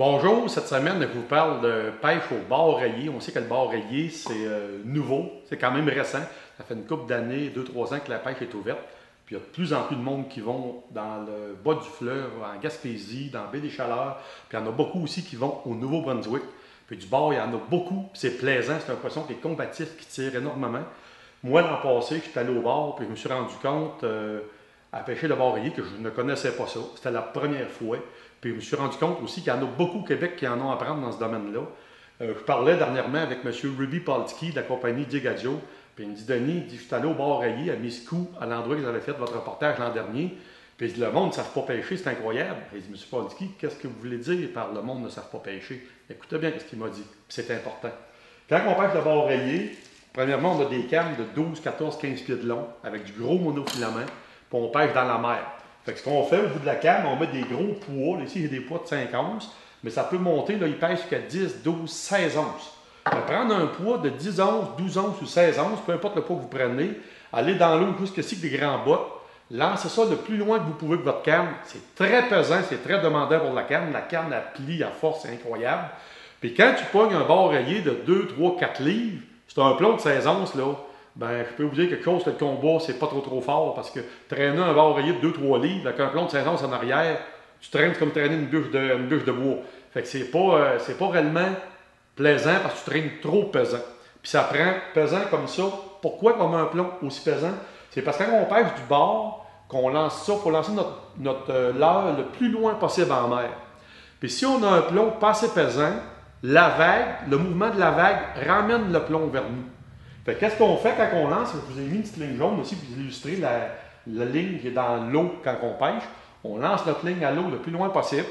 Bonjour, cette semaine, je vous parle de pêche au bar rayé. On sait que le bar rayé, c'est nouveau, c'est quand même récent. Ça fait une couple d'années, 2-3 ans que la pêche est ouverte. Puis il y a de plus en plus de monde qui vont dans le bas du fleuve, en Gaspésie, dans la baie des Chaleurs. Puis il y en a beaucoup aussi qui vont au Nouveau-Brunswick. Puis du bar, il y en a beaucoup, puis c'est plaisant. C'est un poisson qui est combatif, qui tire énormément. Moi, l'an passé, je suis allé au bar, puis je me suis rendu compte à pêcher le bar rayé que je ne connaissais pas ça. C'était la première fois. Puis je me suis rendu compte aussi qu'il y en a beaucoup au Québec qui en ont à apprendre dans ce domaine-là. Je parlais dernièrement avec M. Ruby Paltski de la compagnie Digaggio. Puis il me dit, Denis, je suis allé au bar rayé à Miscou, à l'endroit que vous avez fait votre reportage l'an dernier. Puis il dit, le monde ne savent pas pêcher, c'est incroyable. Il dit, M. Paltski, qu'est-ce que vous voulez dire par le monde ne savent pas pêcher? Écoutez bien ce qu'il m'a dit, puis c'est important. Quand on pêche le bar rayé, premièrement, on a des cannes de 12, 14, 15 pieds de long avec du gros monofilament, puis on pêche dans la mer. Fait que ce qu'on fait au bout de la canne, on met des gros poids. Là, ici, il y a des poids de 5 onces, mais ça peut monter, là, il pèse jusqu'à 10, 12, 16 onces. Prendre un poids de 10 onces, 12 onces ou 16 onces, peu importe le poids que vous prenez, aller dans l'eau jusqu'ici avec des grands bottes, lancez ça le plus loin que vous pouvez avec votre canne. C'est très pesant, c'est très demandant pour la canne. La canne, elle plie à force, c'est incroyable. Puis quand tu pognes un bar rayé de 2, 3, 4 livres, c'est un plomb de 16 onces, là. Ben, je peux vous dire quelque chose que le combat, c'est pas trop fort parce que traîner un bar rayé de 2-3 livres avec un plomb de 16 onces en arrière, tu traînes comme traîner une bûche de bois. Fait que c'est pas réellement plaisant parce que tu traînes trop pesant. Puis ça prend pesant comme ça. Pourquoi on met un plomb aussi pesant? C'est parce que quand on pêche du bord, qu'on lance ça, il faut lancer notre leurre le plus loin possible en mer. Puis si on a un plomb pas assez pesant, la vague, le mouvement de la vague ramène le plomb vers nous. Fait qu'est-ce qu'on fait quand on lance? Je vous ai mis une petite ligne jaune aussi pour illustrer la ligne qui est dans l'eau quand on pêche. On lance notre ligne à l'eau le plus loin possible.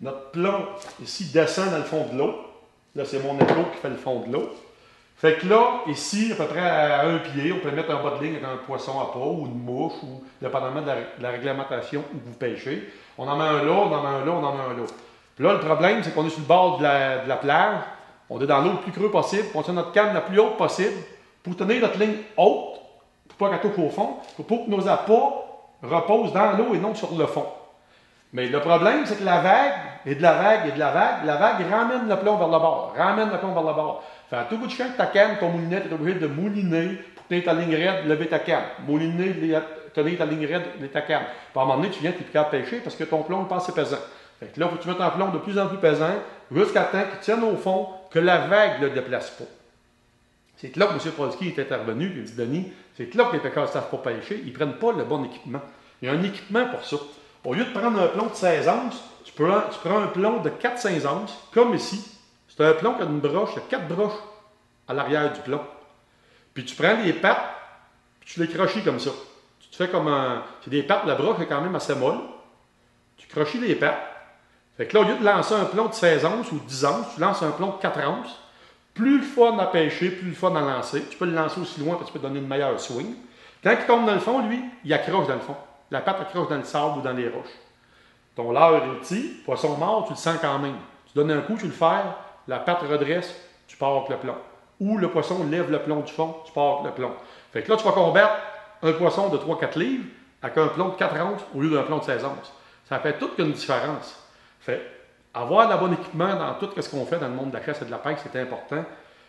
Notre plomb, ici, descend dans le fond de l'eau. Là, c'est mon épaule qui fait le fond de l'eau. Fait que là, ici, à peu près à un pied, on peut mettre un bas de ligne avec un poisson à pas ou une mouche, ou dépendamment de la réglementation où vous pêchez. On en met un là, on en met un là, on en met un là. Puis là, le problème, c'est qu'on est sur le bord de la plage. On est dans l'eau le plus creux possible. On tient notre canne la plus haute possible. Pour tenir notre ligne haute, pour pas qu'elle touche au fond, pour que nos appâts reposent dans l'eau et non sur le fond. Mais le problème, c'est que la vague, et de la vague, et de la vague ramène le plomb vers le bord, ramène le plomb vers le bord. Fait à tout bout de champ que ta canne, ton moulinet, tu es obligé de mouliner pour tenir ta ligne raide, lever ta canne. Mouliner, tenir ta ligne raide, lever ta canne. Puis à un moment donné, tu viens, tu es plus capable de pêcher parce que ton plomb n'est pas assez pesant. Fait que là, il faut que tu mettes un plomb de plus en plus pesant jusqu'à temps qu'il tienne au fond, que la vague ne le déplace pas. C'est là que M. Polski est intervenu, et il dit, Denis, c'est là que les pêcheurs ne savent pas pêcher, ils ne prennent pas le bon équipement. Il y a un équipement pour ça. Au lieu de prendre un plomb de 16 onces, tu prends un plomb de 4-5 onces, comme ici. C'est un plomb qui a une broche, il y a 4 broches à l'arrière du plomb. Puis tu prends les pattes, puis tu les crochis comme ça. Tu te fais comme un... C'est des pattes, la broche est quand même assez molle. Tu crochis les pattes. Fait que là, au lieu de lancer un plomb de 16 onces ou 10 onces, tu lances un plomb de 4 onces. Plus le fun à pêcher, plus le fun à lancer. Tu peux le lancer aussi loin parce que tu peux donner une meilleure swing. Quand il tombe dans le fond, lui, il accroche dans le fond. La patte accroche dans le sable ou dans les roches. Ton leurre est petit, poisson mort, tu le sens quand même. Tu donnes un coup, tu le fais, la patte redresse, tu pars avec le plomb. Ou le poisson lève le plomb du fond, tu pars avec le plomb. Fait que là, tu vas combattre un poisson de 3-4 livres avec un plomb de 4 onces au lieu d'un plomb de 16 onces. Ça fait toute une différence. Fait avoir le bon équipement dans tout ce qu'on fait dans le monde de la chasse et de la pêche, c'est important.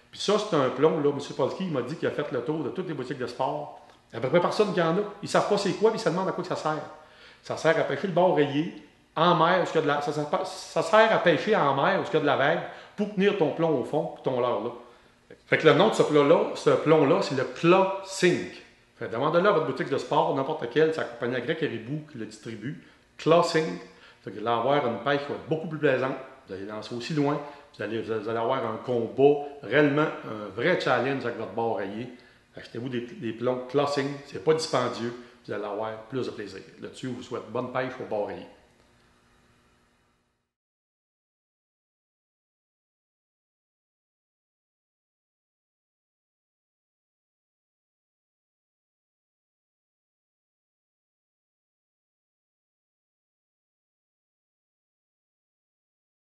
Puis ça, c'est un plomb, là, M. Polski m'a dit qu'il a fait le tour de toutes les boutiques de sport. Il n'y a à peu près personne qui en a. Ils ne savent pas c'est quoi, puis ils se demandent à quoi ça sert. Ça sert à pêcher le bord rayé, en mer, où il y a de la... ça sert à pêcher en mer, où il y a de la vague, pour tenir ton plomb au fond, puis ton leurre là. Fait que le nom de ce plomb-là, c'est le Claw Sink. Demandez-le à votre boutique de sport, n'importe quelle, c'est la compagnie Agré Caribou qui le distribue. Claw Sink. Fait que vous allez avoir une pêche qui va être beaucoup plus plaisante. Vous allez lancer aussi loin. Vous allez avoir un combat, réellement un vrai challenge avec votre bord rayé. Achetez-vous des plombs Claw Sink. C'est pas dispendieux. Vous allez avoir plus de plaisir. Là-dessus, je vous souhaite bonne pêche au bord rayé.